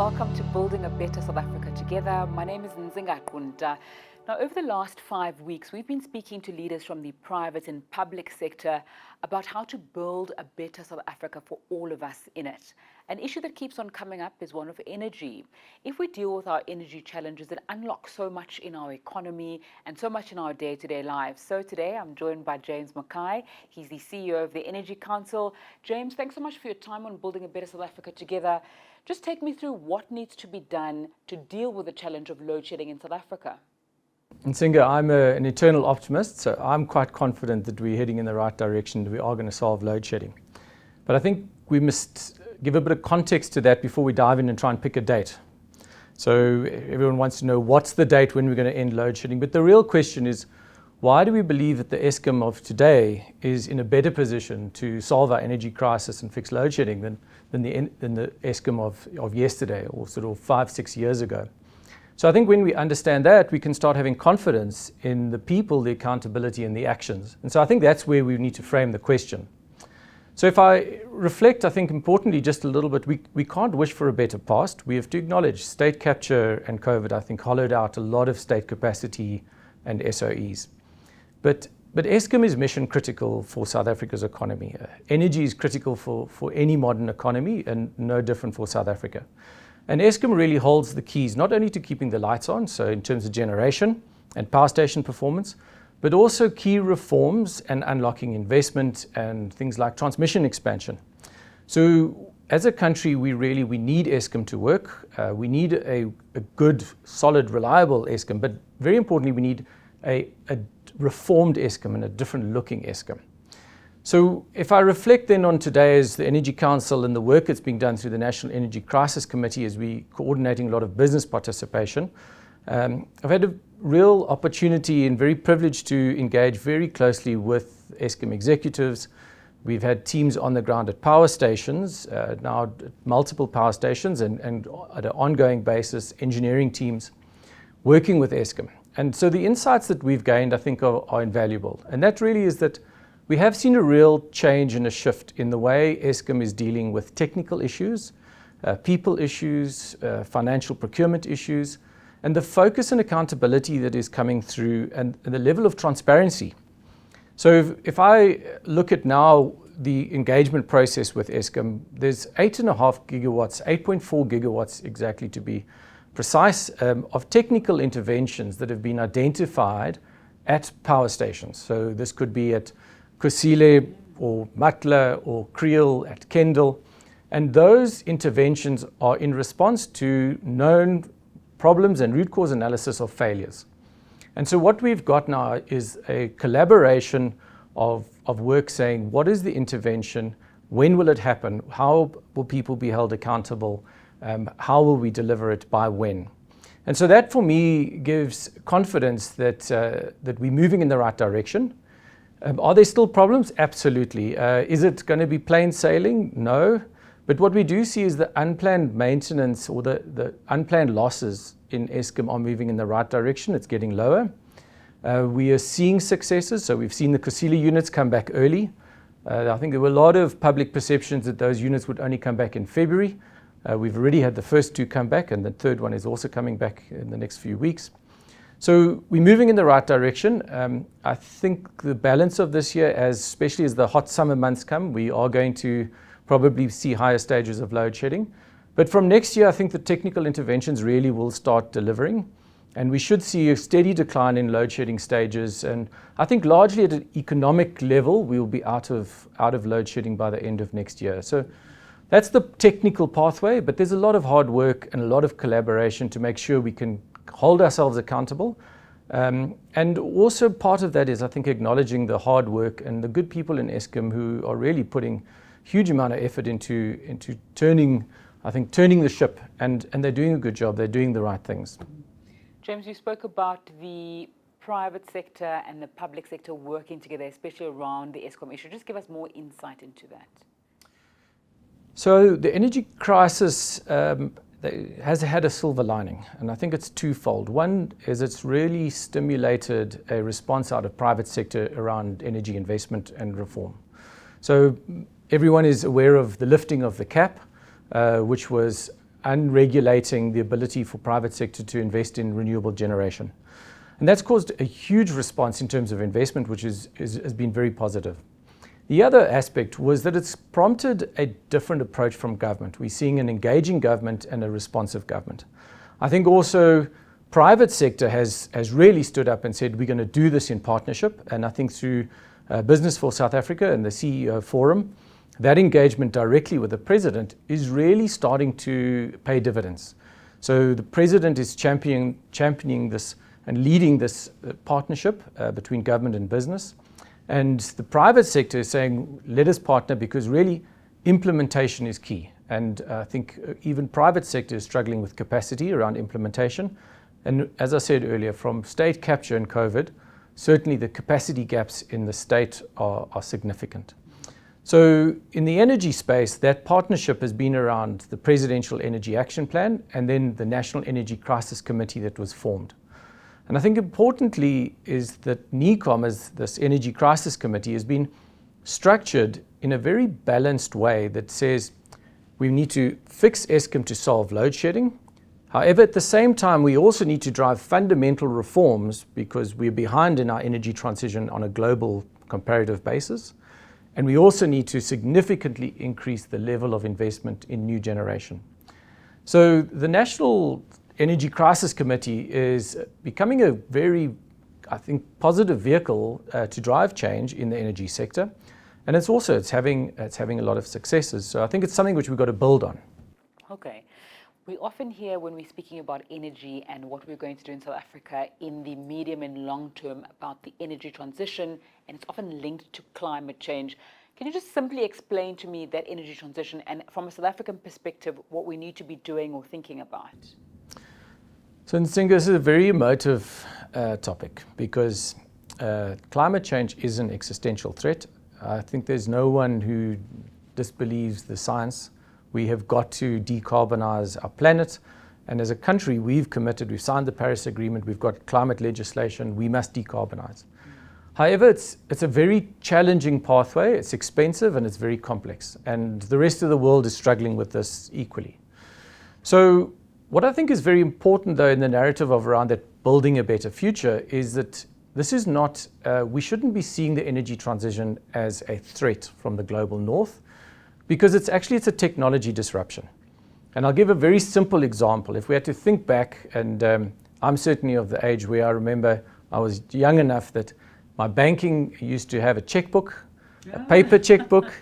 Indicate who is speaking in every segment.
Speaker 1: welcome to Building a Better South Africa Together. My name is Nzinga Qunta. Now, over the last 5 weeks, we've been speaking to leaders from the private and public sector about how to build a better South Africa for all of us in it. An issue that keeps on coming up is one of energy. If we deal with our energy challenges, it unlocks so much in our economy and so much in our day-to-day lives. So today, I'm joined by James Mackay. He's the CEO of the Energy Council. James, thanks so much for your time on Building a Better South Africa Together. Just take me through what needs to be done to deal with the challenge of load shedding in South Africa.
Speaker 2: Nzinga, I'm an eternal optimist, so I'm quite confident that we're heading in the right direction, that we are going to solve load shedding. But I think we must give a bit of context to that before we dive in and try and pick a date. So everyone wants to know what's the date when we're going to end load shedding. But the real question is, why do we believe that the Eskom of today is in a better position to solve our energy crisis and fix load shedding than the Eskom of yesterday, or sort of 5-6 years ago? So I think when we understand that, we can start having confidence in the people, the accountability, and the actions. And so I think that's where we need to frame the question. So if I reflect, I think importantly just a little bit, we can't wish for a better past. We have to acknowledge state capture and COVID, I think, hollowed out a lot of state capacity and SOEs. But Eskom is mission critical for South Africa's economy. Energy is critical for any modern economy, and no different for South Africa. And Eskom really holds the keys, not only to keeping the lights on, so in terms of generation and power station performance, but also key reforms and unlocking investment and things like transmission expansion. So as a country, we need Eskom to work. We need a good, solid, reliable Eskom, but very importantly, we need a reformed Eskom and a different looking Eskom. So if I reflect then on today as the Energy Council and the work that's being done through the National Energy Crisis Committee as we coordinating a lot of business participation, I've had a real opportunity and very privileged to engage very closely with Eskom executives. We've had teams on the ground at power stations, now multiple power stations, and at an ongoing basis, engineering teams working with Eskom. And so the insights that we've gained, I think, are invaluable. And that really is that we have seen a real change and a shift in the way Eskom is dealing with technical issues, people issues, financial procurement issues, and the focus and accountability that is coming through and the level of transparency. So if I look at now the engagement process with Eskom, there's 8.5 gigawatts, 8.4 gigawatts exactly to be precise, of technical interventions that have been identified at power stations. So this could be at Kusile or Matla or Creel at Kendall. And those interventions are in response to known problems and root cause analysis of failures. And so what we've got now is a collaboration of work saying, what is the intervention? When will it happen? How will people be held accountable? How will we deliver it by when? And so that for me gives confidence that we're moving in the right direction. Are there still problems? Absolutely. Is it going to be plain sailing? No. But what we do see is the unplanned maintenance or the unplanned losses in Eskom are moving in the right direction. It's getting lower. We are seeing successes. So we've seen the Kusile units come back early. I think there were a lot of public perceptions that those units would only come back in February. We've already had the first 2 come back, and the third one is also coming back in the next few weeks. So we're moving in the right direction. I think the balance of this year, especially as the hot summer months come, we are going to probably see higher stages of load shedding. But from next year, I think the technical interventions really will start delivering. And we should see a steady decline in load shedding stages. And I think largely at an economic level, we'll be out of load shedding by the end of next year. So that's the technical pathway, but there's a lot of hard work and a lot of collaboration to make sure we can hold ourselves accountable. And also part of that is, I think, acknowledging the hard work and the good people in Eskom who are really putting huge amount of effort into turning the ship, and they're doing a good job. They're doing the right things.
Speaker 1: James, you spoke about the private sector and the public sector working together, especially around the Eskom issue. Just give us more insight into that.
Speaker 2: So the energy crisis has had a silver lining, and I think it's twofold. One is it's really stimulated a response out of private sector around energy investment and reform. So everyone is aware of the lifting of the cap, which was unregulating the ability for private sector to invest in renewable generation. And that's caused a huge response in terms of investment, which has been very positive. The other aspect was that it's prompted a different approach from government. We're seeing an engaging government and a responsive government. I think also private sector has really stood up and said, we're going to do this in partnership. And I think through Business for South Africa and the CEO Forum, that engagement directly with the president is really starting to pay dividends. So the president is championing this and leading this partnership between government and business. And the private sector is saying, let us partner, because really implementation is key. And I think even private sector is struggling with capacity around implementation. And as I said earlier, from state capture and COVID, certainly the capacity gaps in the state are significant. So in the energy space, that partnership has been around the Presidential Energy Action Plan and then the National Energy Crisis Committee that was formed. And I think importantly is that NECOM, as this Energy Crisis Committee, has been structured in a very balanced way that says we need to fix Eskom to solve load shedding. However, at the same time, we also need to drive fundamental reforms because we're behind in our energy transition on a global comparative basis. And we also need to significantly increase the level of investment in new generation. So the National Energy Crisis Committee is becoming a very, I think, positive vehicle to drive change in the energy sector. And it's having a lot of successes. So I think it's something which we've got to build on.
Speaker 1: Okay. We often hear when we're speaking about energy and what we're going to do in South Africa in the medium and long term about the energy transition, and it's often linked to climate change. Can you just simply explain to me that energy transition and from a South African perspective, what we need to be doing or thinking about?
Speaker 2: So Nzinga, this is a very emotive topic because climate change is an existential threat. I think there's no one who disbelieves the science. We have got to decarbonize our planet. And as a country, we've signed the Paris Agreement, we've got climate legislation, we must decarbonize. However, it's a very challenging pathway, it's expensive and it's very complex. And the rest of the world is struggling with this equally. So what I think is very important though in the narrative of around that building a better future is that this is not, we shouldn't be seeing the energy transition as a threat from the global north, because it's a technology disruption. And I'll give a very simple example. If we had to think back, and I'm certainly of the age where I remember I was young enough that my banking used to have a checkbook, a paper checkbook,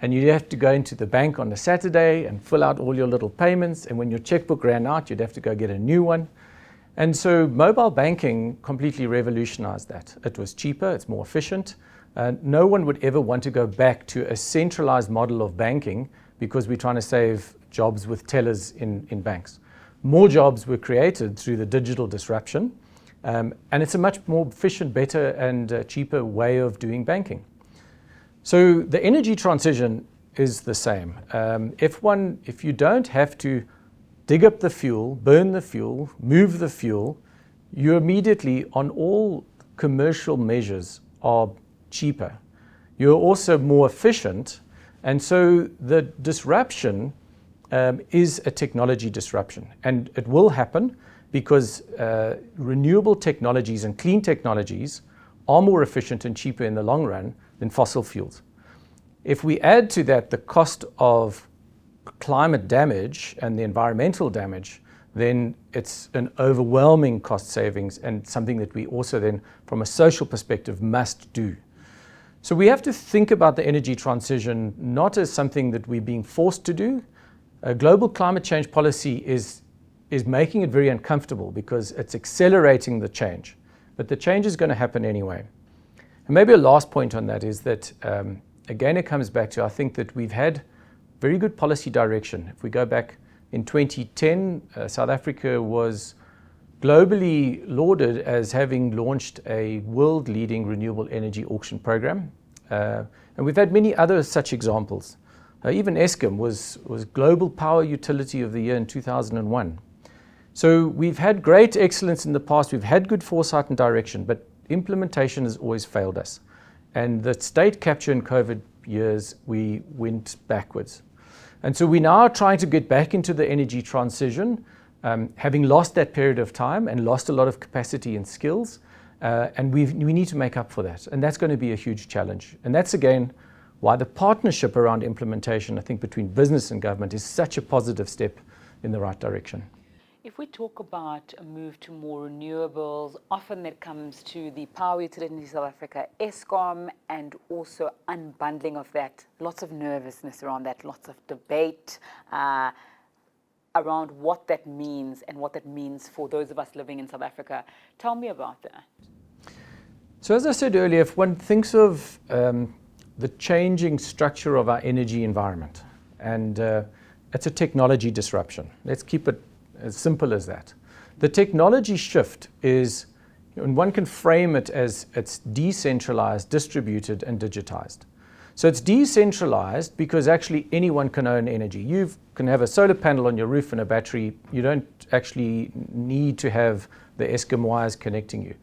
Speaker 2: and you'd have to go into the bank on a Saturday and fill out all your little payments. And when your checkbook ran out, you'd have to go get a new one. And so mobile banking completely revolutionized that. It was cheaper, it's more efficient. No one would ever want to go back to a centralized model of banking because we're trying to save jobs with tellers in banks. More jobs were created through the digital disruption, and it's a much more efficient, better, and cheaper way of doing banking. So the energy transition is the same. If you don't have to dig up the fuel, burn the fuel, move the fuel, you immediately, on all commercial measures, are cheaper. You're also more efficient, and so the disruption is a technology disruption, and it will happen because renewable technologies and clean technologies are more efficient and cheaper in the long run than fossil fuels. If we add to that the cost of climate damage and the environmental damage, then it's an overwhelming cost savings and something that we also then, from a social perspective, must do. So we have to think about the energy transition not as something that we're being forced to do. Global climate change policy is making it very uncomfortable because it's accelerating the change. But the change is going to happen anyway. And maybe a last point on that is that, again, it comes back to, I think that we've had very good policy direction. If we go back in 2010, South Africa was globally lauded as having launched a world-leading renewable energy auction program. And we've had many other such examples. Even Eskom was Global Power Utility of the Year in 2001. So we've had great excellence in the past, we've had good foresight and direction, but implementation has always failed us. And the state capture in COVID years, we went backwards. And so we're now trying to get back into the energy transition, having lost that period of time and lost a lot of capacity and skills. And we need to make up for that. And that's going to be a huge challenge. And that's, again, why the partnership around implementation, I think, between business and government is such a positive step in the right direction.
Speaker 1: If we talk about a move to more renewables, often it comes to the power utility in South Africa, Eskom, and also unbundling of that. Lots of nervousness around that, lots of debate around what that means and what that means for those of us living in South Africa. Tell me about that.
Speaker 2: So as I said earlier, if one thinks of the changing structure of our energy environment, and it's a technology disruption. Let's keep it as simple as that. The technology shift is, and one can frame it as it's decentralized, distributed, and digitized. So it's decentralized because actually anyone can own energy. You can have a solar panel on your roof and a battery. You don't actually need to have the Eskom wires connecting you.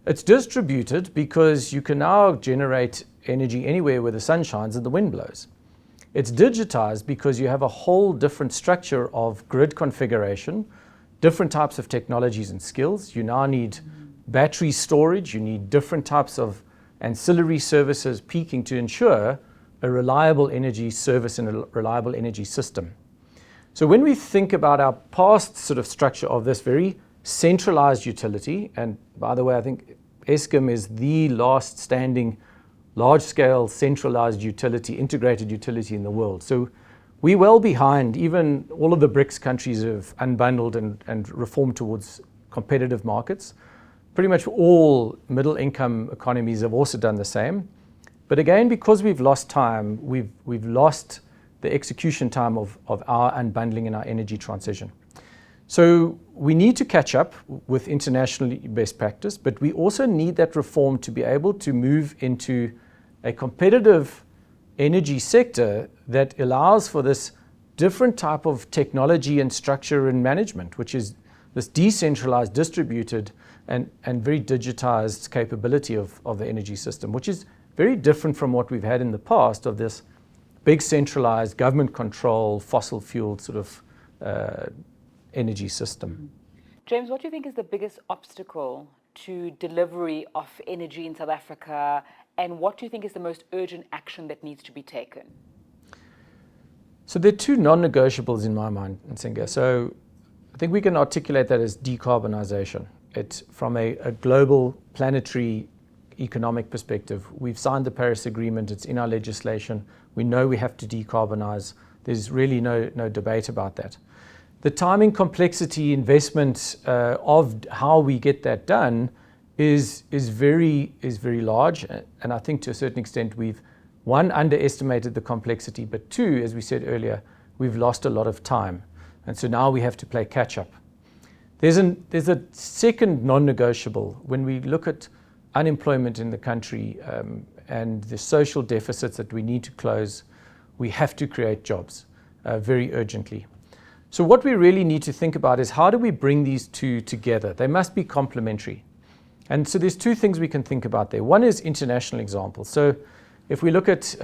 Speaker 2: It's distributed because you can now generate energy anywhere where the sun shines and the wind blows. It's digitized because you have a whole different structure of grid configuration, different types of technologies and skills. You now need battery storage, you need different types of ancillary services peaking to ensure a reliable energy service and a reliable energy system. So when we think about our past sort of structure of this very centralized utility, and by the way, I think Eskom is the last standing large-scale centralized utility, integrated utility in the world. So we're well behind. Even all of the BRICS countries have unbundled and reformed towards competitive markets. Pretty much all middle-income economies have also done the same. But again, because we've lost time, we've lost the execution time of our unbundling and our energy transition. So we need to catch up with international best practice, but we also need that reform to be able to move into a competitive energy sector that allows for this different type of technology and structure and management, which is this decentralized, distributed, and very digitized capability of the energy system, which is very different from what we've had in the past of this big centralized government control, fossil fueled sort of energy system.
Speaker 1: James, what do you think is the biggest obstacle to delivery of energy in South Africa, and what do you think is the most urgent action that needs to be taken?
Speaker 2: So there are two non-negotiables in my mind, Nzinga. So I think we can articulate that as decarbonization. It's from a global planetary economic perspective. We've signed the Paris Agreement, it's in our legislation. We know we have to decarbonize. There's really no debate about that. The timing, complexity, investment of how we get that done is very large, and I think to a certain extent we've, one, underestimated the complexity, but two, as we said earlier, we've lost a lot of time, and so now we have to play catch up. There's a second non-negotiable when we look at unemployment in the country and the social deficits that we need to close. We have to create jobs very urgently. So what we really need to think about is how do we bring these two together? They must be complementary. And so there's two things we can think about there. One is international examples. So if we look at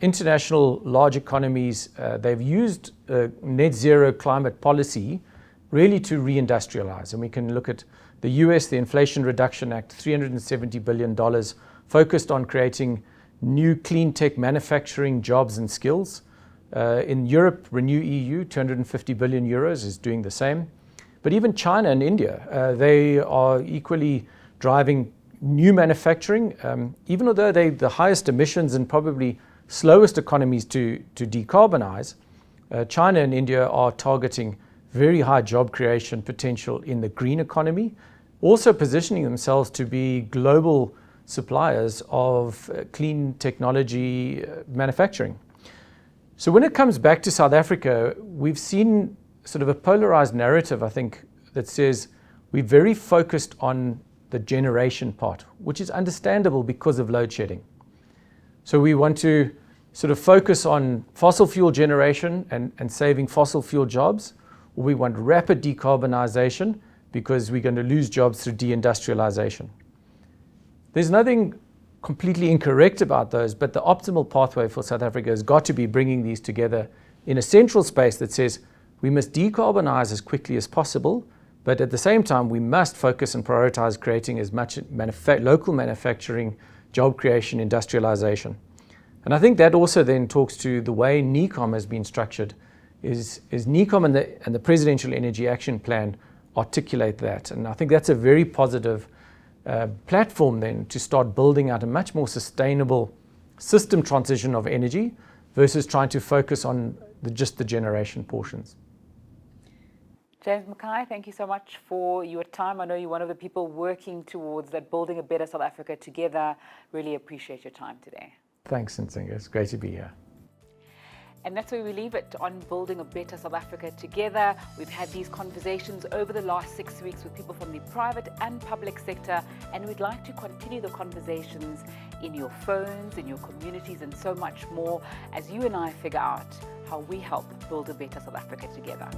Speaker 2: international large economies, they've used net zero climate policy really to reindustrialize. And we can look at the US, the Inflation Reduction Act, $370 billion, focused on creating new clean tech manufacturing jobs and skills. In Europe, Renew EU, 250 billion euros is doing the same. But even China and India, they are equally driving new manufacturing, even though they're the highest emissions and probably slowest economies to decarbonize. China and India are targeting very high job creation potential in the green economy, also positioning themselves to be global suppliers of clean technology manufacturing. So when it comes back to South Africa, we've seen sort of a polarized narrative, I think, that says we're very focused on the generation part, which is understandable because of load shedding. So we want to sort of focus on fossil fuel generation and saving fossil fuel jobs, or we want rapid decarbonization because we're going to lose jobs through deindustrialization. There's nothing completely incorrect about those, but the optimal pathway for South Africa has got to be bringing these together in a central space that says we must decarbonize as quickly as possible, but at the same time, we must focus and prioritize creating as much local manufacturing, job creation, industrialization. And I think that also then talks to the way NECOM has been structured, is NECOM and the Presidential Energy Action Plan articulate that. And I think that's a very positive platform then to start building out a much more sustainable system transition of energy versus trying to focus on just the generation portions.
Speaker 1: James Mackay, thank you so much for your time. I know you're one of the people working towards that, building a better South Africa together. Really appreciate your time today.
Speaker 2: Thanks, Nzinga. It's great to be here.
Speaker 1: And that's where we leave it on building a better South Africa together. We've had these conversations over the last 6 weeks with people from the private and public sector, and we'd like to continue the conversations in your phones, in your communities, and so much more as you and I figure out how we help build a better South Africa together.